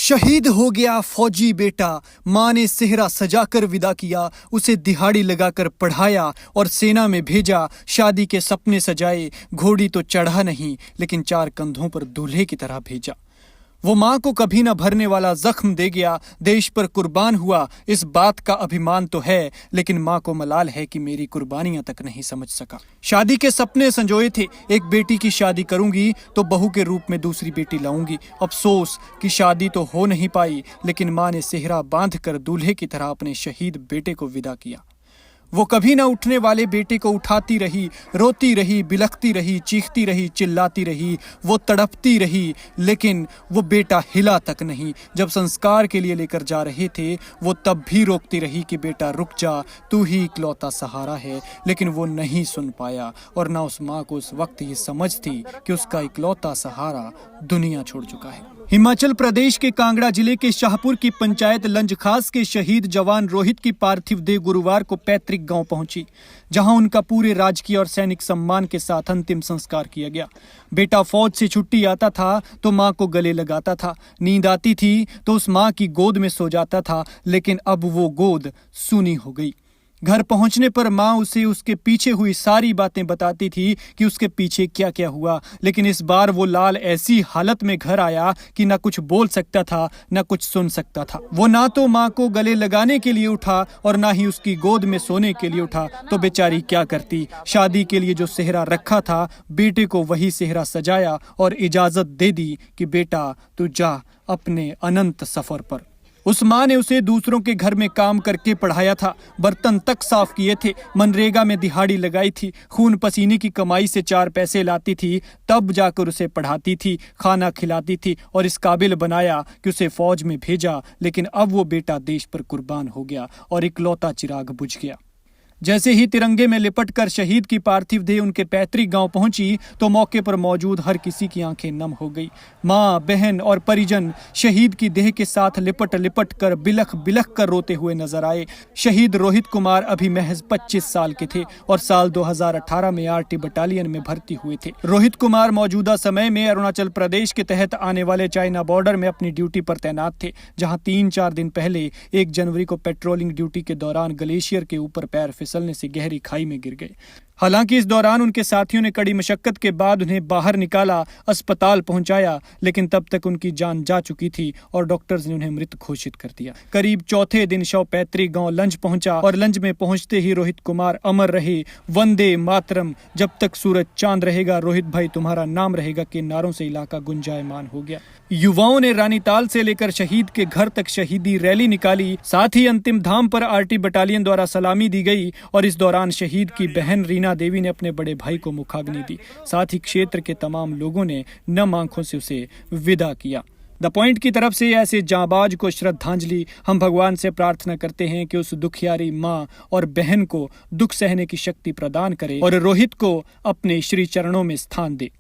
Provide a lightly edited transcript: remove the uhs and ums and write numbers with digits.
शहीद हो गया फौजी बेटा, माँ ने सेहरा सजाकर विदा किया, उसे दिहाड़ी लगाकर पढ़ाया और सेना में भेजा। शादी के सपने सजाए, घोड़ी तो चढ़ा नहीं लेकिन 4 कंधों पर दूल्हे की तरह भेजा। वो माँ को कभी न भरने वाला जख्म दे गया, देश पर कुर्बान हुआ, इस बात का अभिमान तो है, लेकिन माँ को मलाल है कि मेरी कुर्बानियां तक नहीं समझ सका। शादी के सपने संजोए थे, एक बेटी की शादी करूंगी तो बहू के रूप में दूसरी बेटी लाऊंगी। अफसोस कि शादी तो हो नहीं पाई, लेकिन माँ ने सेहरा बांध कर दूल्हे की तरह अपने शहीद बेटे को विदा किया। वो कभी न उठने वाले बेटे को उठाती रही, रोती रही, बिलखती रही, चीखती रही, चिल्लाती रही, वो तड़पती रही, लेकिन वो बेटा हिला तक नहीं। जब संस्कार के लिए लेकर जा रहे थे, वो तब भी रोकती रही कि बेटा रुक जा, तू ही इकलौता सहारा है। लेकिन वो नहीं सुन पाया, और ना उस माँ को उस वक्त ये समझ थी कि उसका इकलौता सहारा दुनिया छोड़ चुका है। हिमाचल प्रदेश के कांगड़ा जिले के शाहपुर की पंचायत लंजखास के शहीद जवान रोहित की पार्थिव देह गुरुवार को पैतृक गांव पहुंची, जहां उनका पूरे राजकीय और सैनिक सम्मान के साथ अंतिम संस्कार किया गया। बेटा फौज से छुट्टी आता था तो मां को गले लगाता था, नींद आती थी तो उस मां की गोद में सो जाता था, लेकिन अब वो गोद सूनी हो गई। घर पहुंचने पर माँ उसे उसके पीछे हुई सारी बातें बताती थी कि उसके पीछे क्या क्या हुआ, लेकिन इस बार वो लाल ऐसी हालत में घर आया कि ना कुछ बोल सकता था, ना कुछ सुन सकता था। वो ना तो माँ को गले लगाने के लिए उठा और ना ही उसकी गोद में सोने के लिए उठा, तो बेचारी क्या करती। शादी के लिए जो सेहरा रखा था, बेटे को वही सेहरा सजाया और इजाजत दे दी कि बेटा तू जा अपने अनंत सफर पर। उस माँ ने उसे दूसरों के घर में काम करके पढ़ाया था, बर्तन तक साफ किए थे, मनरेगा में दिहाड़ी लगाई थी, खून पसीने की कमाई से 4 पैसे लाती थी, तब जाकर उसे पढ़ाती थी, खाना खिलाती थी और इस काबिल बनाया कि उसे फौज में भेजा। लेकिन अब वो बेटा देश पर कुर्बान हो गया और इकलौता चिराग बुझ गया। जैसे ही तिरंगे में लिपटकर शहीद की पार्थिव देह उनके पैतृक गांव पहुंची तो मौके पर मौजूद हर किसी की आंखें नम हो गई। मां, बहन और परिजन शहीद की देह के साथ लिपट लिपट कर बिलख बिलख कर रोते हुए नजर आए। शहीद रोहित कुमार अभी महज 25 साल के थे और साल 2018 में आरटी बटालियन में भर्ती हुए थे। रोहित कुमार मौजूदा समय में अरुणाचल प्रदेश के तहत आने वाले चाइना बॉर्डर में अपनी ड्यूटी पर तैनात थे, जहाँ 3-4 दिन पहले 1 जनवरी को पेट्रोलिंग ड्यूटी के दौरान ग्लेशियर के ऊपर पैर फिसलने से गहरी खाई में गिर गए। हालांकि इस दौरान उनके साथियों ने कड़ी मशक्कत के बाद उन्हें बाहर निकाला, अस्पताल पहुंचाया, लेकिन तब तक उनकी जान जा चुकी थी और डॉक्टर्स ने उन्हें मृत घोषित कर दिया। करीब चौथे दिन शव पैतृक गांव लंज पहुंचा और लंज में पहुंचते ही रोहित कुमार अमर रहे, वंदे मातरम, जब तक सूरज चांद रहेगा रोहित भाई तुम्हारा नाम रहेगा के नारों से इलाका गुंजायमान हो गया। युवाओं ने रानीताल से लेकर शहीद के घर तक शहीदी रैली निकाली, साथ ही अंतिम धाम पर आरटी बटालियन द्वारा सलामी दी गई और इस दौरान शहीद की बहन रीना देवी ने अपने बड़े भाई को मुखाग्नि दी। साथ ही क्षेत्र के तमाम लोगों ने नम आंखों से उसे विदा किया। द पॉइंट की तरफ से ऐसे जांबाज को श्रद्धांजलि। हम भगवान से प्रार्थना करते हैं कि उस दुखियारी माँ और बहन को दुख सहने की शक्ति प्रदान करे और रोहित को अपने श्री चरणों में स्थान दे।